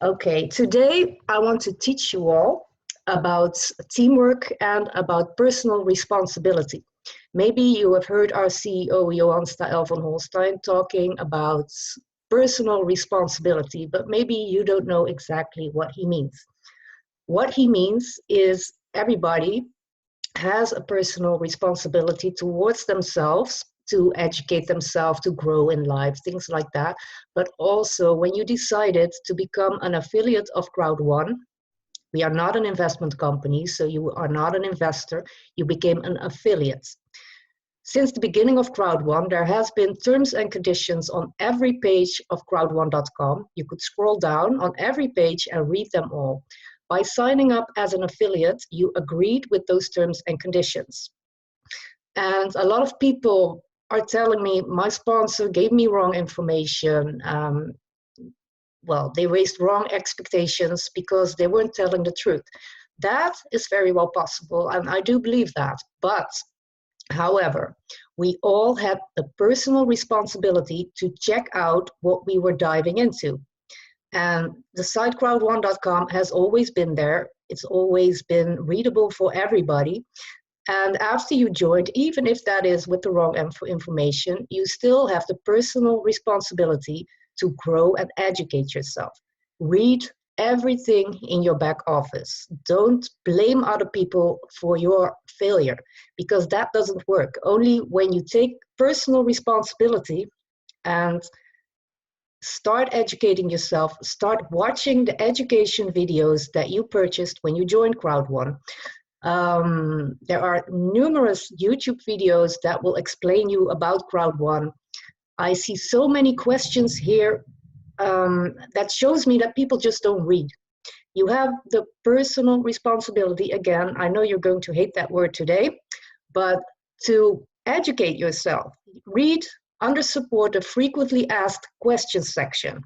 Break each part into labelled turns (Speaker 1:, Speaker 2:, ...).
Speaker 1: Okay, today I want to teach you all about teamwork and about personal responsibility. Maybe you have heard our CEO, Johan Stael van Holstein, talking about personal responsibility, but maybe you don't know exactly what he means. What he means is everybody has a personal responsibility towards themselves to educate themselves, to grow in life, things like that. But also, when you decided to become an affiliate of CROWD1, we are not an investment company, so you are not an investor, you became an affiliate. Since the beginning of CROWD1, there has been terms and conditions on every page of crowd1.com. You could scroll down on every page and read them all. By signing up as an affiliate, you agreed with those terms and conditions. And a lot of people are telling me, my sponsor gave me wrong information. Well, they raised wrong expectations because they weren't telling the truth. That is very well possible, and I do believe that. But however, we all had the personal responsibility to check out what we were diving into. And the site crowd1.com has always been there. It's always been readable for everybody. And after you joined, even if that is with the wrong information, you still have the personal responsibility to grow and educate yourself. Read everything in your back office. Don't blame other people for your failure, because that doesn't work. Only when you take personal responsibility and start educating yourself, start watching the education videos that you purchased when you joined CROWD1. There are numerous YouTube videos that will explain you about CROWD1. I see so many questions here that shows me that people just don't read. You have the personal responsibility, again, I know you're going to hate that word today, but to educate yourself. Read under support the frequently asked questions section.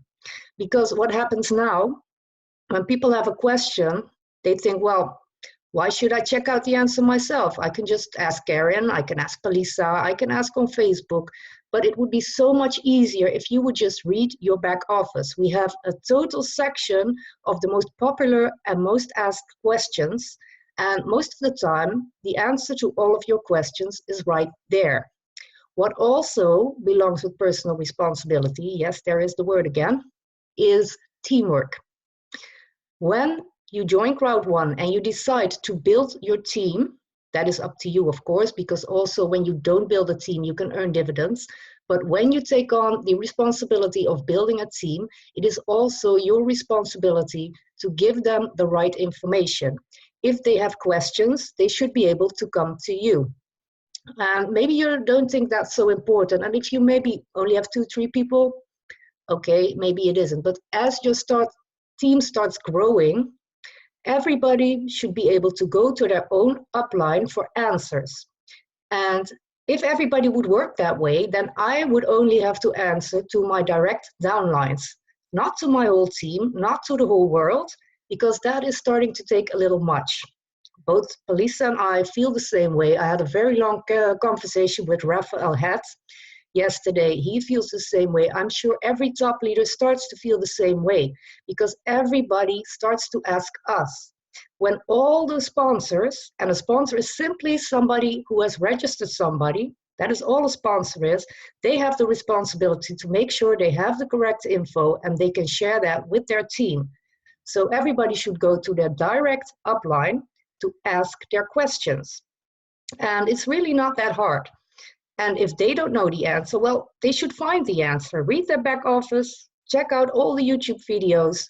Speaker 1: Because what happens now, when people have a question, they think, well, why should I check out the answer myself? I can just ask Karen, I can ask Palisa, I can ask on Facebook, but it would be so much easier if you would just read your back office. We have a total section of the most popular and most asked questions, and most of the time, the answer to all of your questions is right there. What also belongs with personal responsibility, yes, there is the word again, is teamwork. When you join CROWD1 and you decide to build your team, that is up to you, of course, because also when you don't build a team, you can earn dividends. But when you take on the responsibility of building a team, it is also your responsibility to give them the right information. If they have questions, they should be able to come to you. And maybe you don't think that's so important. And if you maybe only have 2-3 people, okay, maybe it isn't. But as your team starts growing, everybody should be able to go to their own upline for answers. And if everybody would work that way, then I would only have to answer to my direct downlines, not to my whole team, not to the whole world, because that is starting to take a little much. Both Palisa and I feel the same way. I had a very long conversation with Raphael Het yesterday. He feels the same way. I'm sure every top leader starts to feel the same way, because everybody starts to ask us. When all the sponsors, and a sponsor is simply somebody who has registered somebody, that is all a sponsor is, they have the responsibility to make sure they have the correct info and they can share that with their team. So everybody should go to their direct upline to ask their questions. And it's really not that hard. And if they don't know the answer, well, they should find the answer. Read their back office, check out all the YouTube videos,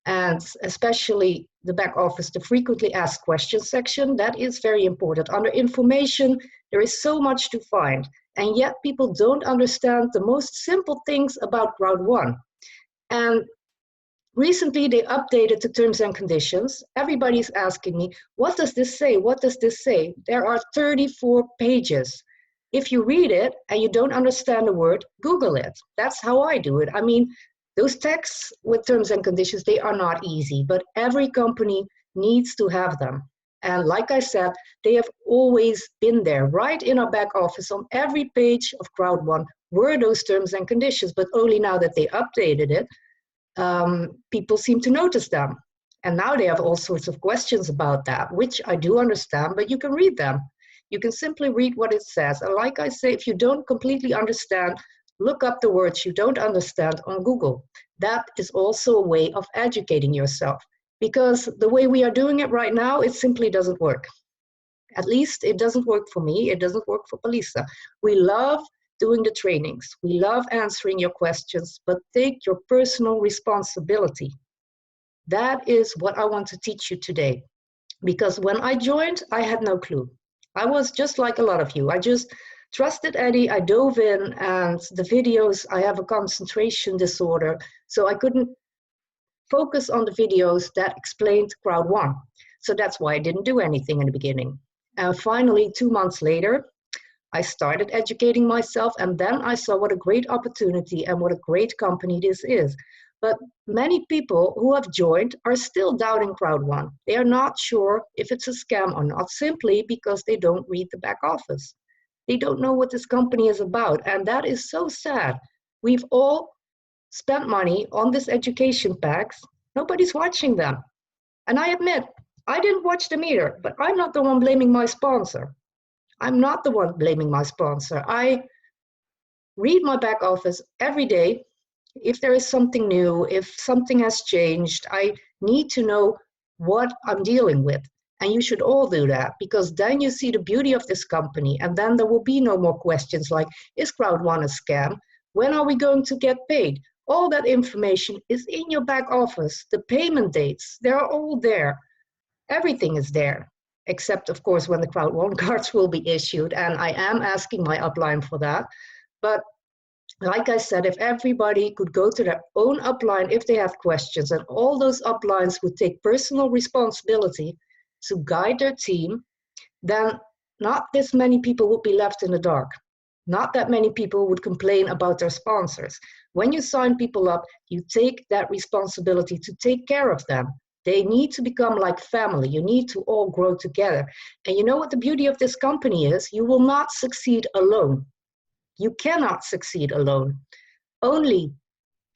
Speaker 1: and especially the back office, the frequently asked questions section. That is very important. Under information, there is so much to find. And yet people don't understand the most simple things about CROWD1. And recently, they updated the terms and conditions. Everybody's asking me, what does this say? What does this say? There are 34 pages. If you read it and you don't understand the word, Google it. That's how I do it. I mean, those texts with terms and conditions, they are not easy, but every company needs to have them. And like I said, they have always been there, right in our back office. On every page of CROWD1 were those terms and conditions, but only now that they updated it, people seem to notice them. And now they have all sorts of questions about that, which I do understand, but you can read them. You can simply read what it says. And like I say, if you don't completely understand, look up the words you don't understand on Google. That is also a way of educating yourself, because the way we are doing it right now, it simply doesn't work. At least it doesn't work for me. It doesn't work for Palisa. We love doing the trainings. We love answering your questions, but take your personal responsibility. That is what I want to teach you today. Because when I joined, I had no clue. I was just like a lot of you. I just trusted Eddie. I dove in, and the videos, I have a concentration disorder, so I couldn't focus on the videos that explained CROWD1. So that's why I didn't do anything in the beginning. And finally, 2 months later, I started educating myself, and then I saw what a great opportunity and what a great company this is. But many people who have joined are still doubting CROWD1. They are not sure if it's a scam or not, simply because they don't read the back office. They don't know what this company is about, and that is so sad. We've all spent money on this education packs. Nobody's watching them. And I admit, I didn't watch them either, but I'm not the one blaming my sponsor. I'm not the one blaming my sponsor. I read my back office every day. If there is something new, if something has changed, I need to know what I'm dealing with. And you should all do that, because then you see the beauty of this company, and then there will be no more questions like, is CROWD1 a scam? When are we going to get paid? All that information is in your back office. The payment dates, they're all there. Everything is there, except of course when the CROWD1 cards will be issued, and I am asking my upline for that. But like I said, if everybody could go to their own upline if they have questions, and all those uplines would take personal responsibility to guide their team, then not this many people would be left in the dark. Not that many people would complain about their sponsors. When you sign people up, you take that responsibility to take care of them. They need to become like family. You need to all grow together. And you know what the beauty of this company is? You will not succeed alone. You cannot succeed alone. Only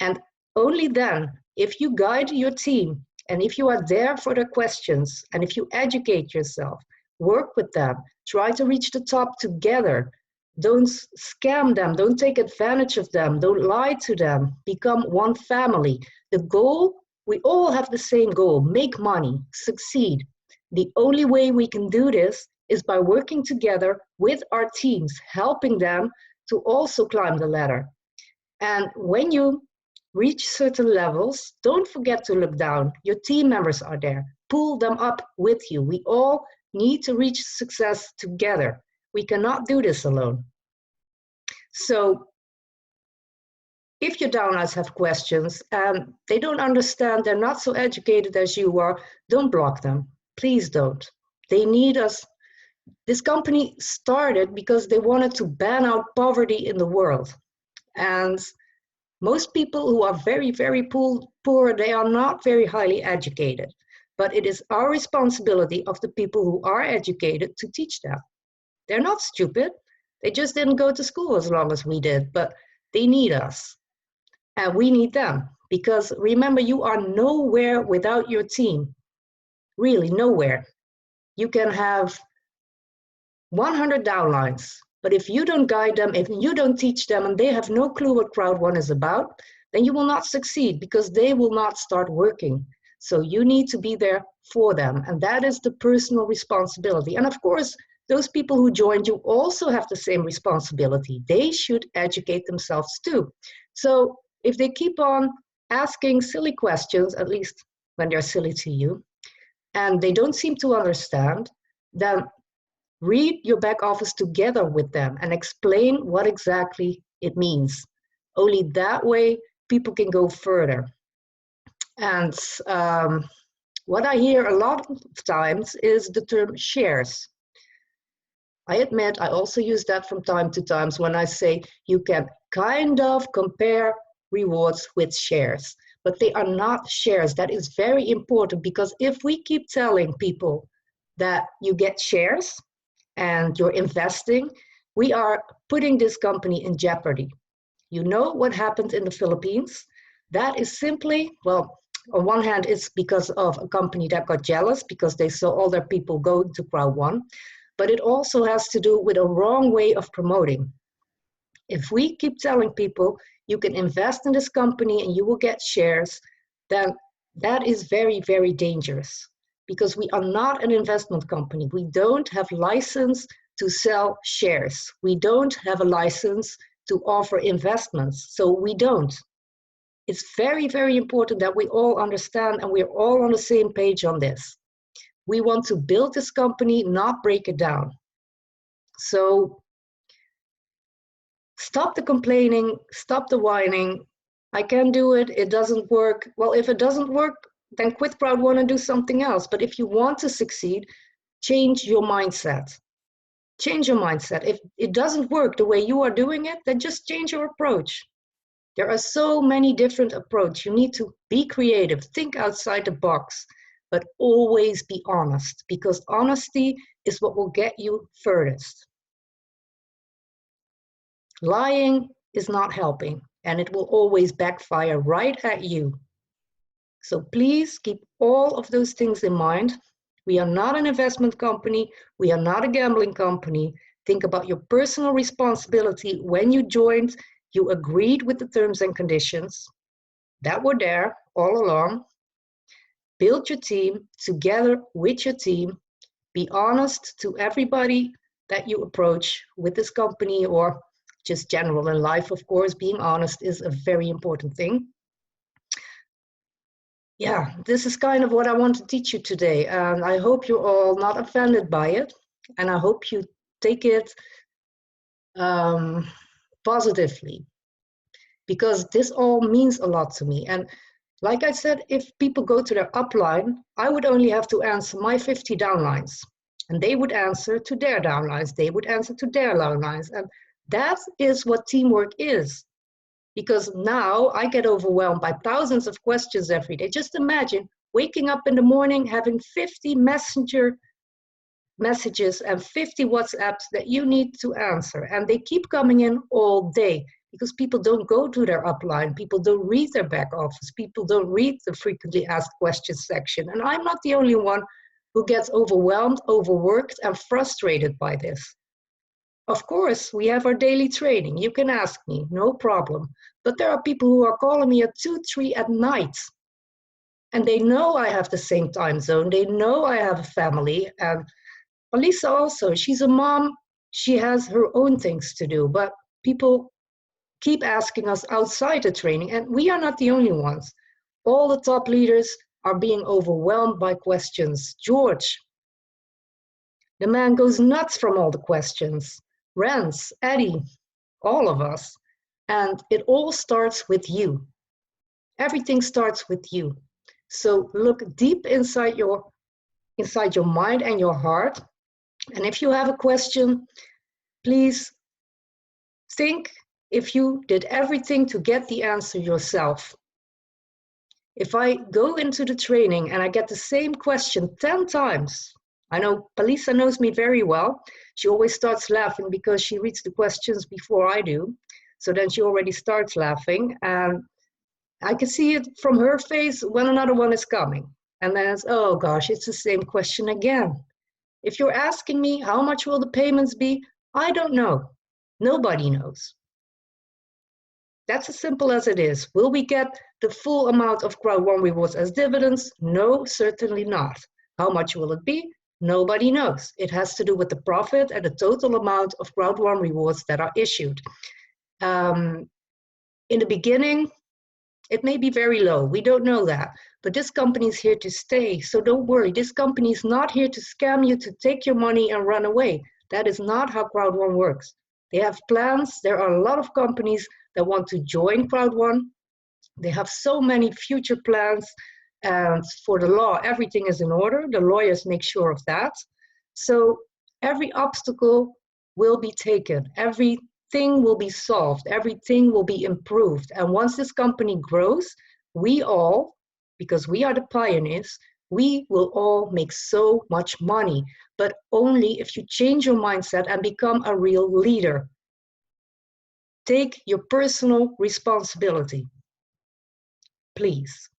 Speaker 1: and only then, if you guide your team, and if you are there for their questions, and if you educate yourself, work with them, try to reach the top together. Don't scam them, don't take advantage of them, don't lie to them, become one family. The goal, we all have the same goal: make money, succeed. The only way we can do this is by working together with our teams, helping them to also climb the ladder. And when you reach certain levels, don't forget to look down. Your team members are there. Pull them up with you. We all need to reach success together. We cannot do this alone. So if your downlines have questions and they don't understand, they're not so educated as you are, don't block them. Please don't. They need us. This company started because they wanted to ban out poverty in the world. And most people who are very, very poor, they are not very highly educated. But it is our responsibility of the people who are educated to teach them. They're not stupid. They just didn't go to school as long as we did, but they need us. And we need them. Because remember, you are nowhere without your team. Really, nowhere. You can have 100 downlines, but if you don't guide them, if you don't teach them, and they have no clue what CROWD1 is about, then you will not succeed, because they will not start working. So you need to be there for them, and that is the personal responsibility. And of course, those people who joined you also have the same responsibility. They should educate themselves too. So if they keep on asking silly questions, at least when they're silly to you, and they don't seem to understand, then read your back office together with them and explain what exactly it means. Only that way people can go further. And what I hear a lot of times is the term shares. I admit I also use that from time to time when I say you can kind of compare rewards with shares, but they are not shares. That is very important, because if we keep telling people that you get shares and you're investing, we are putting this company in jeopardy. You know what happened in the Philippines? That is simply, well, on one hand, it's because of a company that got jealous because they saw all their people go to CROWD1, but it also has to do with a wrong way of promoting. If we keep telling people you can invest in this company and you will get shares, then that is very, very dangerous because we are not an investment company. We don't have license to sell shares. We don't have a license to offer investments, so we don't. It's very, very important that we all understand and we're all on the same page on this. We want to build this company, not break it down. So stop the complaining, stop the whining. I can do it, it doesn't work. Well, if it doesn't work, then quit CROWD1 and do something else. But if you want to succeed, change your mindset. Change your mindset. If it doesn't work the way you are doing it, then just change your approach. There are so many different approaches. You need to be creative, think outside the box, but always be honest, because honesty is what will get you furthest. Lying is not helping, and it will always backfire right at you. So please keep all of those things in mind. We are not an investment company. We are not a gambling company. Think about your personal responsibility. When you joined, you agreed with the terms and conditions that were there all along. Build your team together with your team. Be honest to everybody that you approach with this company or just general in life, of course. Being honest is a very important thing. Yeah, this is kind of what I want to teach you today. And I hope you're all not offended by it. And I hope you take it positively, because this all means a lot to me. And like I said, if people go to their upline, I would only have to answer my 50 downlines. And they would answer to their downlines. They would answer to their downlines. And that is what teamwork is. Because now I get overwhelmed by thousands of questions every day. Just imagine waking up in the morning, having 50 messenger messages and 50 WhatsApps that you need to answer. And they keep coming in all day because people don't go to their upline. People don't read their back office. People don't read the frequently asked questions section. And I'm not the only one who gets overwhelmed, overworked, and frustrated by this. Of course, we have our daily training. You can ask me, no problem. But there are people who are calling me at 2, 3 at night. And they know I have the same time zone. They know I have a family. And Alisa also, she's a mom. She has her own things to do. But people keep asking us outside the training. And we are not the only ones. All the top leaders are being overwhelmed by questions. George, the man goes nuts from all the questions. Rance, Eddie, all of us. And it all starts with you. Everything starts with you. So look deep inside your mind and your heart. And if you have a question, please think if you did everything to get the answer yourself. If I go into the training and I get the same question 10 times, I know Palisa knows me very well. She always starts laughing because she reads the questions before I do. So then she already starts laughing. And I can see it from her face when another one is coming. And then it's, oh gosh, it's the same question again. If you're asking me how much will the payments be, I don't know. Nobody knows. That's as simple as it is. Will we get the full amount of CROWD1 rewards as dividends? No, certainly not. How much will it be? Nobody knows. It has to do with the profit and the total amount of CROWD1 rewards that are issued. In the beginning, it may be very low. We don't know that. But this company is here to stay. So don't worry. This company is not here to scam you, to take your money and run away. That is not how CROWD1 works. They have plans. There are a lot of companies that want to join CROWD1. They have so many future plans. And for the law, everything is in order. The lawyers make sure of that. So every obstacle will be taken. Everything will be solved. Everything will be improved. And once this company grows, we all, because we are the pioneers, we will all make so much money. But only if you change your mindset and become a real leader. Take your personal responsibility. please.